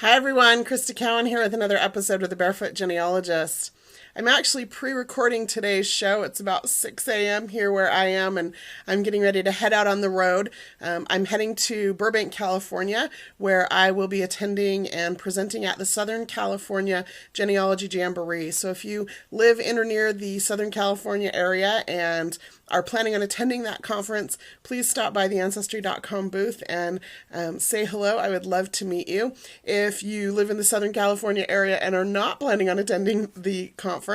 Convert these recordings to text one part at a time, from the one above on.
Hi everyone, Crista Cowan here with another episode of The Barefoot Genealogist. I'm actually pre-recording today's show. It's about 6 a.m. here where I am, and I'm getting ready to head out on the road. I'm heading to Burbank, California, where I will be attending and presenting at the Southern California Genealogy Jamboree. So if you live in or near the Southern California area and are planning on attending that conference, please stop by the Ancestry.com booth and say hello. I would love to meet you. If you live in the Southern California area and are not planning on attending the conference,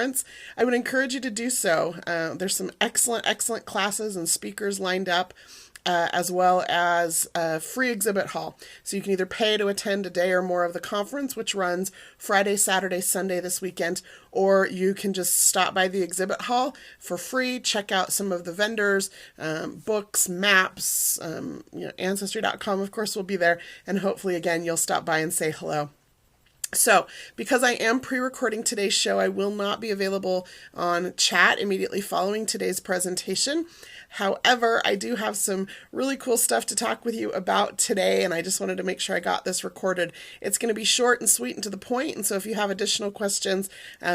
I would encourage you to do so. There's some excellent classes and speakers lined up, as well as a free exhibit hall. So you can either pay to attend a day or more of the conference, which runs Friday, Saturday, Sunday this weekend, or you can just stop by the exhibit hall for free, check out some of the vendors, books, maps, Ancestry.com, of course, will be there, and hopefully, again, you'll stop by and say hello. So, because I am pre-recording today's show, I will not be available on chat immediately following today's presentation. However, I do have some really cool stuff to talk with you about today, and I just wanted to make sure I got this recorded. It's going to be short and sweet and to the point, and so if you have additional questions,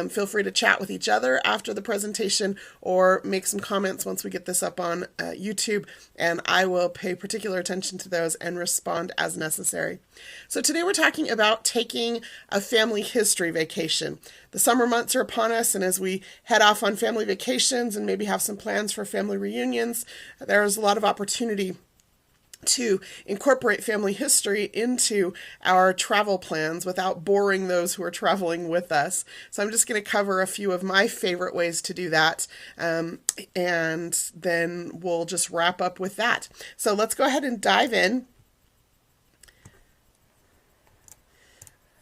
feel free to chat with each other after the presentation or make some comments once we get this up on YouTube, and I will pay particular attention to those and respond as necessary. So today we're talking about taking a family history vacation. The summer months are upon us, and as we head off on family vacations and maybe have some plans for family reunions, there's a lot of opportunity to incorporate family history into our travel plans without boring those who are traveling with us. So I'm just going to cover a few of my favorite ways to do that, and then we'll just wrap up with that. So let's go ahead and dive in.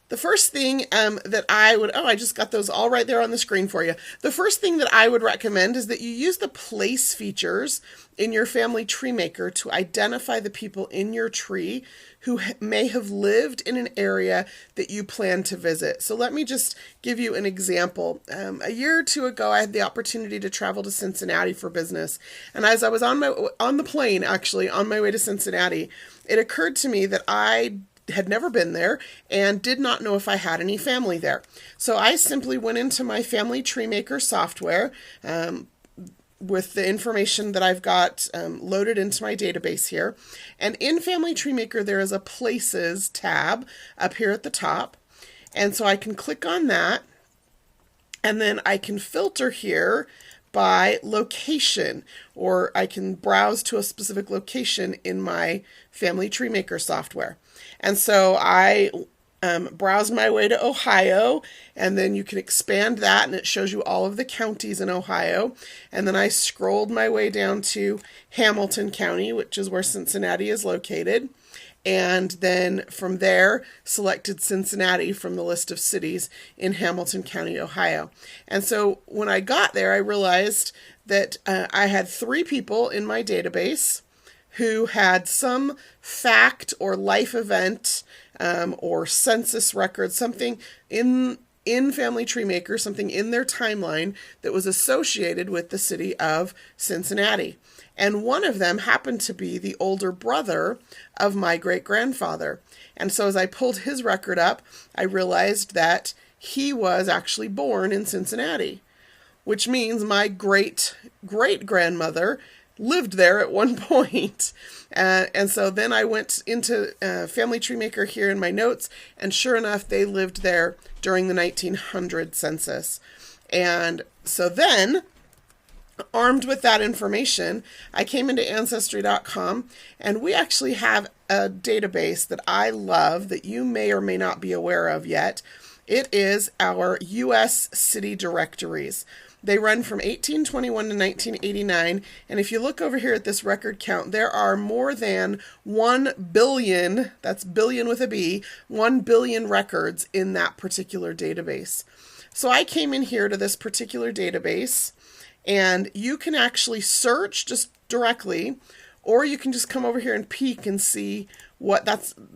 The first thing that I would, I just got those all right there on the screen for you. The first thing that I would recommend is that you use the place features in your family tree maker to identify the people in your tree who may have lived in an area that you plan to visit. So let me just give you an example. A year or two ago, I had the opportunity to travel to Cincinnati for business. And as I was on the plane, actually, on my way to Cincinnati, it occurred to me that I had never been there and did not know if I had any family there. So I simply went into my family tree maker software with the information that I've got loaded into my database here. And in Family Tree Maker, there is a Places tab up here at the top. And so I can click on that, and then I can filter here by location, or I can browse to a specific location in my Family Tree Maker software. And so I browsed my way to Ohio, and then you can expand that, and it shows you all of the counties in Ohio. And then I scrolled my way down to Hamilton County, which is where Cincinnati is located. And then from there, selected Cincinnati from the list of cities in Hamilton County, Ohio. And so when I got there, I realized that I had 3 people in my database who had some fact or life event or census record, something in Family Tree Maker, something in their timeline that was associated with the city of Cincinnati. And one of them happened to be the older brother of my great-grandfather. And so as I pulled his record up, I realized that he was actually born in Cincinnati, which means my great-great-grandmother lived there at one point. And so then I went into Family Tree Maker here in my notes, and sure enough, they lived there during the 1900 census. And so then, armed with that information, I came into Ancestry.com, and we actually have a database that I love that you may or may not be aware of yet. It is our U.S. city directories. They run from 1821 to 1989, and if you look over here at this record count, there are more than 1 billion, that's billion with a B, 1 billion records in that particular database. So I came in here to this particular database, and you can actually search just directly, or you can just come over here and peek and see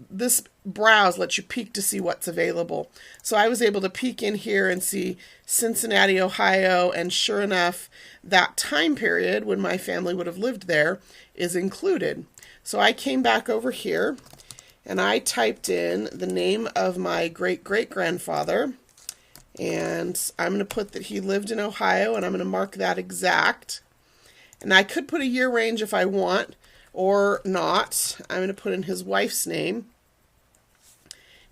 this browse lets you peek to see what's available. So I was able to peek in here and see Cincinnati, Ohio, and sure enough, that time period when my family would have lived there is included. So I came back over here and I typed in the name of my great-great-grandfather, and I'm going to put that he lived in Ohio, and I'm going to mark that exact. And I could put a year range if I want, or not. I'm going to put in his wife's name,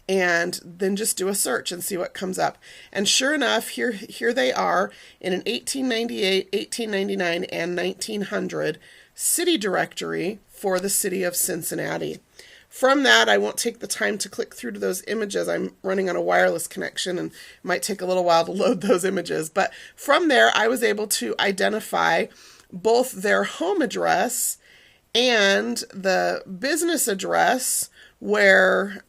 and then just do a search and see what comes up. And sure enough, here they are in an 1898, 1899, and 1900 city directory for the city of Cincinnati. From that, I won't take the time to click through to those images. I'm running on a wireless connection and it might take a little while to load those images. But from there, I was able to identify both their home address and the business address where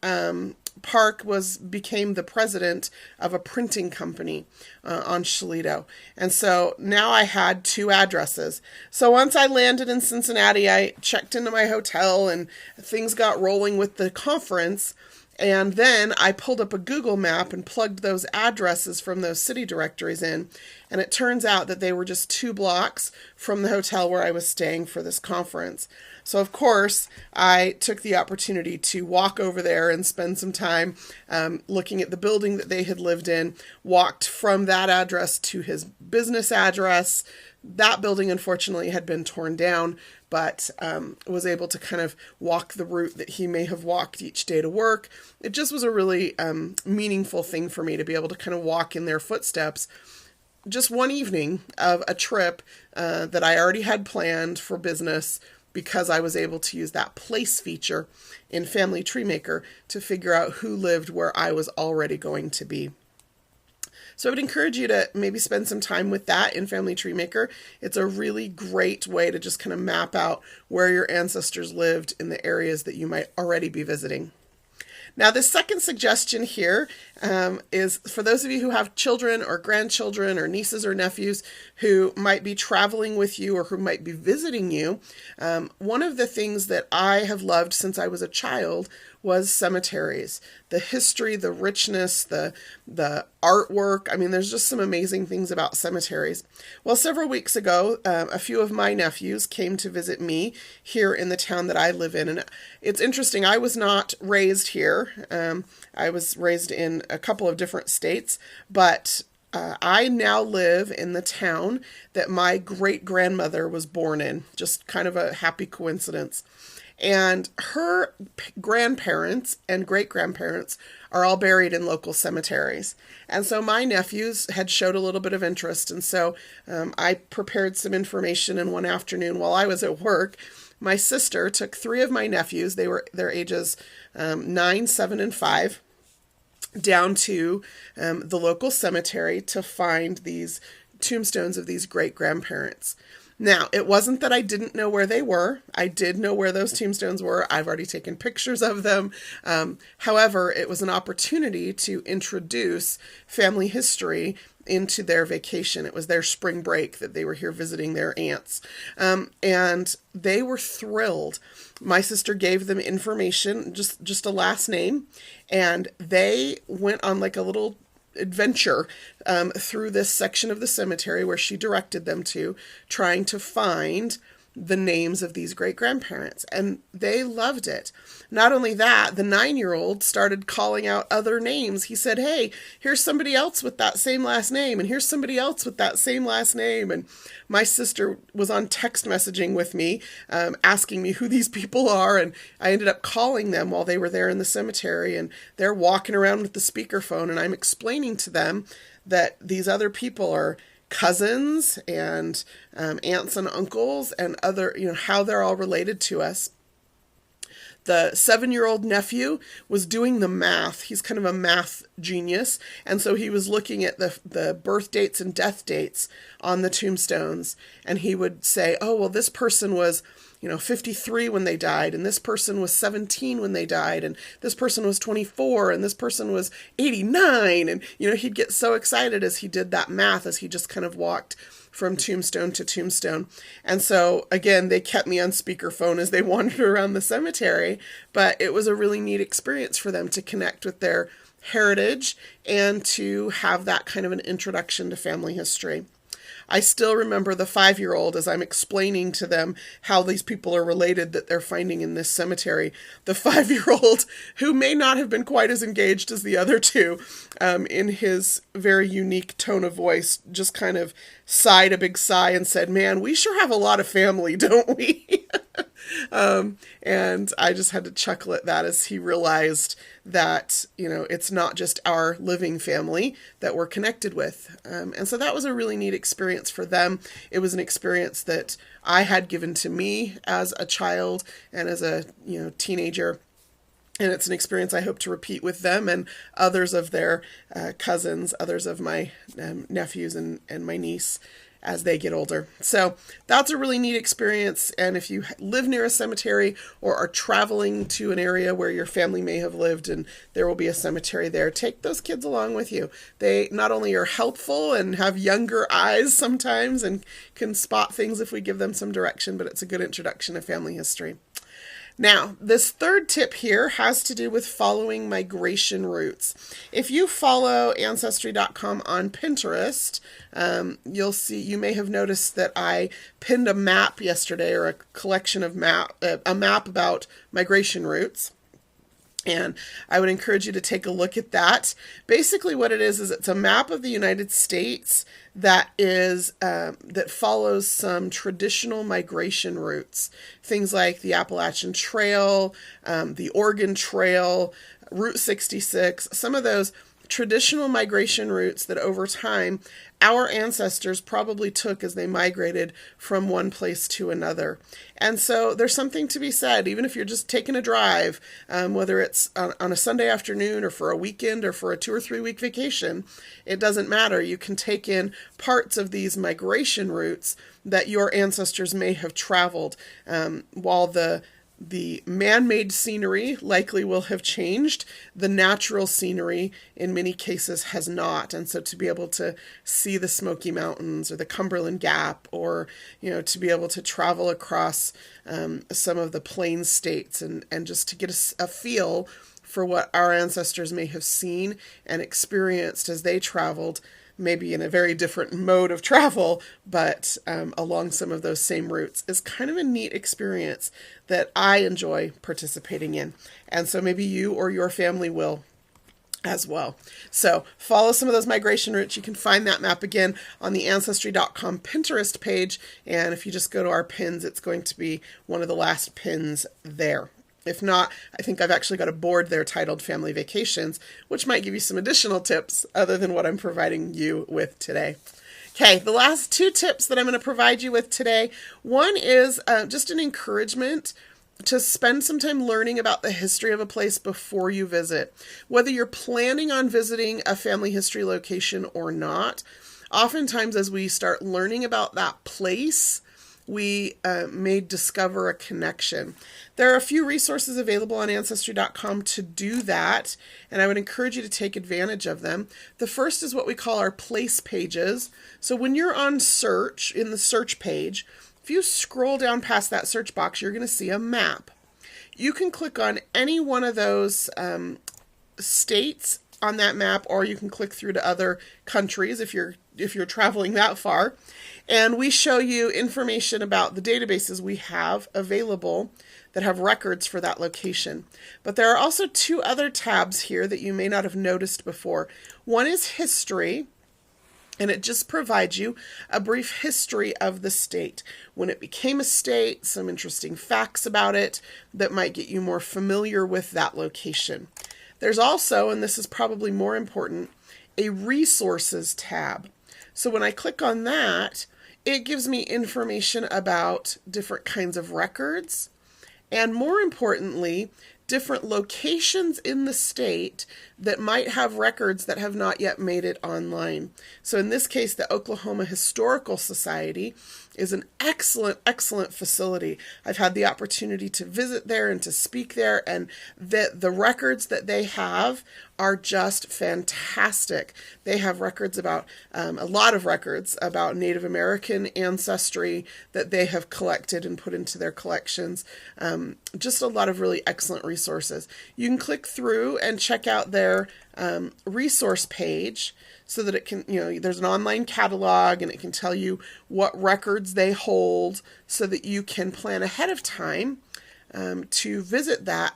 Park became the president of a printing company on Toledo. And so now I had two addresses. So once I landed in Cincinnati, I checked into my hotel and things got rolling with the conference. And then I pulled up a Google map and plugged those addresses from those city directories in. And it turns out that they were just 2 blocks from the hotel where I was staying for this conference. So, of course, I took the opportunity to walk over there and spend some time looking at the building that they had lived in, walked from that address to his business address. That building, unfortunately, had been torn down, but was able to kind of walk the route that he may have walked each day to work. It just was a really meaningful thing for me to be able to kind of walk in their footsteps. Just one evening of a trip that I already had planned for business, because I was able to use that place feature in Family Tree Maker to figure out who lived where I was already going to be. So I would encourage you to maybe spend some time with that in Family Tree Maker. It's a really great way to just kind of map out where your ancestors lived in the areas that you might already be visiting. Now, the second suggestion here is for those of you who have children or grandchildren or nieces or nephews who might be traveling with you or who might be visiting you. One of the things that I have loved since I was a child was cemeteries. The history, the richness, the artwork. I mean, there's just some amazing things about cemeteries. Well, several weeks ago, a few of my nephews came to visit me here in the town that I live in. And it's interesting, I was not raised here. I was raised in a couple of different states, but I now live in the town that my great-grandmother was born in. Just kind of a happy coincidence. And her grandparents and great-grandparents are all buried in local cemeteries. And so my nephews had showed a little bit of interest. And so I prepared some information, and one afternoon while I was at work, my sister took 3 of my nephews, they were their ages 9, 7, and 5, down to the local cemetery to find these tombstones of these great-grandparents. Now, it wasn't that I didn't know where they were. I did know where those tombstones were. I've already taken pictures of them. However, it was an opportunity to introduce family history into their vacation. It was their spring break that they were here visiting their aunts. And they were thrilled. My sister gave them information, just a last name, and they went on like a little adventure through this section of the cemetery where she directed them to, trying to find the names of these great-grandparents, and they loved it. Not only that, the 9-year-old started calling out other names. He said, "Hey, here's somebody else with that same last name, and here's somebody else with that same last name." And my sister was on text messaging with me, asking me who these people are, and I ended up calling them while they were there in the cemetery, and they're walking around with the speakerphone, and I'm explaining to them that these other people are cousins and aunts and uncles and other, how they're all related to us. The 7-year-old nephew was doing the math. He's kind of a math genius. And so he was looking at the birth dates and death dates on the tombstones. And he would say, oh, well, this person was 53 when they died, and this person was 17 when they died, and this person was 24, and this person was 89. And, he'd get so excited as he did that math, as he just kind of walked from tombstone to tombstone. And so, again, they kept me on speakerphone as they wandered around the cemetery, but it was a really neat experience for them to connect with their heritage and to have that kind of an introduction to family history. I still remember the 5-year-old as I'm explaining to them how these people are related that they're finding in this cemetery. The 5-year-old, who may not have been quite as engaged as the other two, in his very unique tone of voice, just kind of sighed a big sigh and said, "Man, we sure have a lot of family, don't we?" And I just had to chuckle at that as he realized that, it's not just our living family that we're connected with. And so that was a really neat experience for them. It was an experience that I had given to me as a child and as a, teenager. And it's an experience I hope to repeat with them and others of their cousins, others of my nephews and my niece as they get older. So that's a really neat experience. And if you live near a cemetery or are traveling to an area where your family may have lived and there will be a cemetery there, take those kids along with you. They not only are helpful and have younger eyes sometimes and can spot things if we give them some direction, but it's a good introduction to family history. Now, this third tip here has to do with following migration routes. If you follow Ancestry.com on Pinterest, you may have noticed that I pinned a map yesterday, or a collection of a map about migration routes. And I would encourage you to take a look at that. Basically what it is it's a map of the United States that follows some traditional migration routes. Things like the Appalachian Trail, the Oregon Trail, Route 66, some of those traditional migration routes that over time our ancestors probably took as they migrated from one place to another. And so there's something to be said, even if you're just taking a drive, whether it's on a Sunday afternoon or for a weekend or for a 2 or 3 week vacation, it doesn't matter. You can take in parts of these migration routes that your ancestors may have traveled, while the man-made scenery likely will have changed. The natural scenery in many cases has not. And so to be able to see the Smoky Mountains or the Cumberland Gap, or, to be able to travel across some of the plains states and just to get a feel for what our ancestors may have seen and experienced as they traveled, maybe in a very different mode of travel, but along some of those same routes, is kind of a neat experience that I enjoy participating in. And so maybe you or your family will as well. So follow some of those migration routes. You can find that map again on the Ancestry.com Pinterest page. And if you just go to our pins, it's going to be one of the last pins there. If not, I think I've actually got a board there titled Family Vacations, which might give you some additional tips other than what I'm providing you with today. Okay, the last 2 tips that I'm going to provide you with today. One is just an encouragement to spend some time learning about the history of a place before you visit. Whether you're planning on visiting a family history location or not, oftentimes as we start learning about that place, we may discover a connection. There are a few resources available on Ancestry.com to do that, and I would encourage you to take advantage of them. The first is what we call our place pages. So when you're on search, in the search page, if you scroll down past that search box, you're going to see a map. You can click on any one of those states on that map, or you can click through to other countries if you're traveling that far. And we show you information about the databases we have available that have records for that location. But there are also 2 other tabs here that you may not have noticed before. One is history, and it just provides you a brief history of the state. When it became a state, some interesting facts about it that might get you more familiar with that location. There's also, and this is probably more important, a resources tab. So when I click on that, it gives me information about different kinds of records, and more importantly, different locations in the state that might have records that have not yet made it online. So in this case, the Oklahoma Historical Society is an excellent, excellent facility. I've had the opportunity to visit there and to speak there, and the records that they have are just fantastic. They have records about, a lot of records about Native American ancestry that they have collected and put into their collections. Just a lot of really excellent resources. You can click through and check out their resource page so that it can, there's an online catalog and it can tell you what records they hold so that you can plan ahead of time to visit that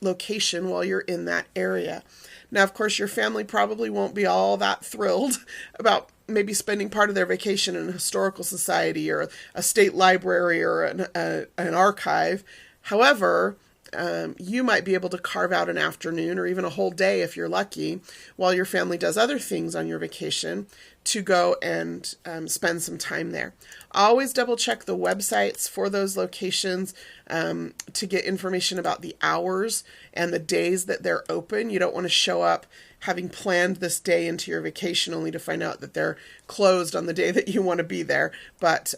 location while you're in that area. Now, of course, your family probably won't be all that thrilled about maybe spending part of their vacation in a historical society or a state library or an archive. However, you might be able to carve out an afternoon or even a whole day if you're lucky while your family does other things on your vacation to go and spend some time there. Always double check the websites for those locations to get information about the hours and the days that they're open. You don't want to show up having planned this day into your vacation only to find out that they're closed on the day that you want to be there. But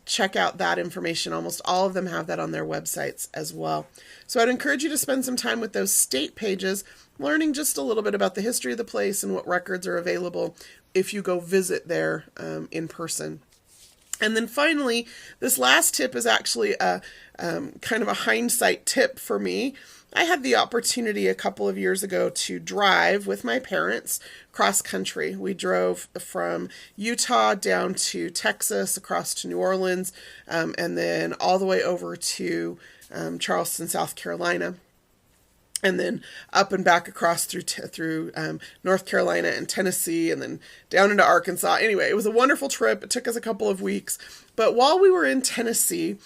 check out that information. Almost all of them have that on their websites as well. So I'd encourage you to spend some time with those state pages, learning just a little bit about the history of the place and what records are available if you go visit there in person. And then finally, this last tip is actually a kind of a hindsight tip for me. I had the opportunity a couple of years ago to drive with my parents cross country. We drove from Utah down to Texas, across to New Orleans, and then all the way over to Charleston, South Carolina. And then up and back across through North Carolina and Tennessee, and then down into Arkansas. Anyway, it was a wonderful trip. It took us a couple of weeks. But while we were in Tennessee,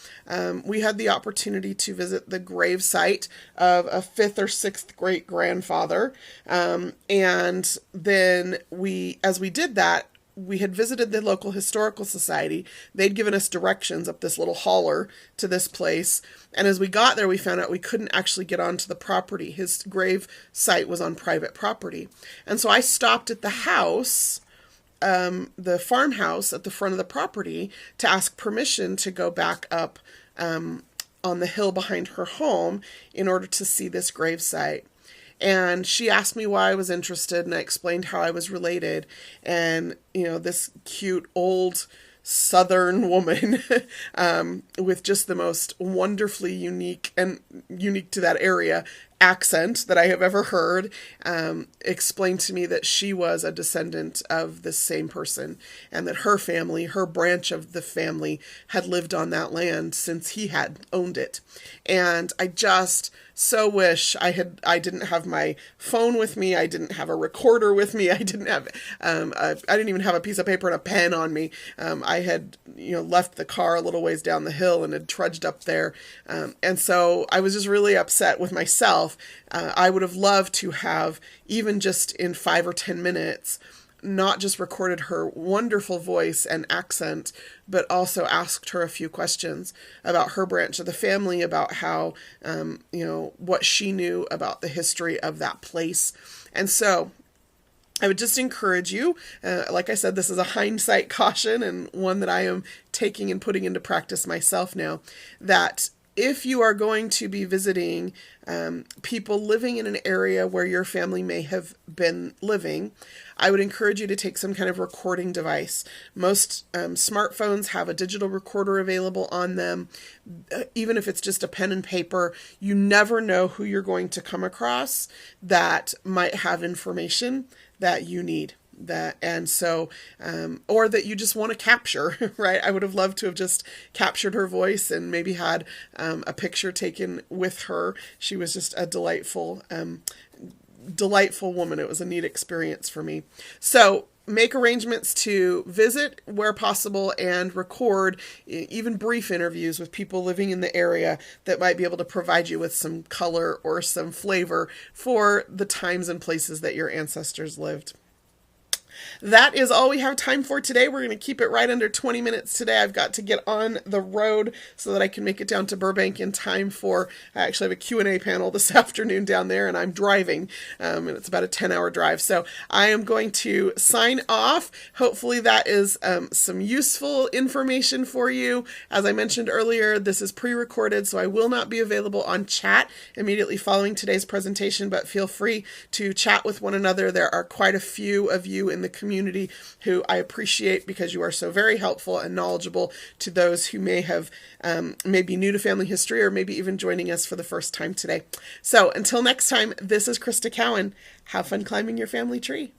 we had the opportunity to visit the grave site of a 5th or 6th great grandfather. And then as we did that, we had visited the local historical society. They'd given us directions up this little holler to this place. And as we got there, we found out we couldn't actually get onto the property. His grave site was on private property. And so I stopped at the house, the farmhouse at the front of the property, to ask permission to go back up on the hill behind her home in order to see this grave site. And she asked me why I was interested, and I explained how I was related. And, this cute old Southern woman with just the most wonderfully unique to that area accent that I have ever heard, explained to me that she was a descendant of the same person, and that her family, her branch of the family, had lived on that land since he had owned it. And I just so wish I didn't have my phone with me. I didn't have a recorder with me. I didn't have, I didn't even have a piece of paper and a pen on me. I had, left the car a little ways down the hill and had trudged up there. And so I was just really upset with myself. I would have loved to have, even just in 5 or 10 minutes, not just recorded her wonderful voice and accent, but also asked her a few questions about her branch of the family, about how, what she knew about the history of that place. And so I would just encourage you, like I said, this is a hindsight caution and one that I am taking and putting into practice myself now, that if you are going to be visiting people living in an area where your family may have been living, I would encourage you to take some kind of recording device. Most smartphones have a digital recorder available on them. Even if it's just a pen and paper, you never know who you're going to come across that might have information that you need. Or that you just want to capture, right? I would have loved to have just captured her voice and maybe had a picture taken with her. She was just a delightful woman. It was a neat experience for me. So make arrangements to visit where possible and record even brief interviews with people living in the area that might be able to provide you with some color or some flavor for the times and places that your ancestors lived. That is all we have time for today. We're going to keep it right under 20 minutes today. I've got to get on the road so that I can make it down to Burbank in time for, I actually have a Q&A panel this afternoon down there, and I'm driving, and it's about a 10-hour drive. So I am going to sign off. Hopefully that is some useful information for you. As I mentioned earlier, this is pre-recorded, so I will not be available on chat immediately following today's presentation, but feel free to chat with one another. There are quite a few of you in in the community who I appreciate because you are so very helpful and knowledgeable to those who may have maybe new to family history or maybe even joining us for the first time today. So until next time, this is Crista Cowan. Have fun climbing your family tree.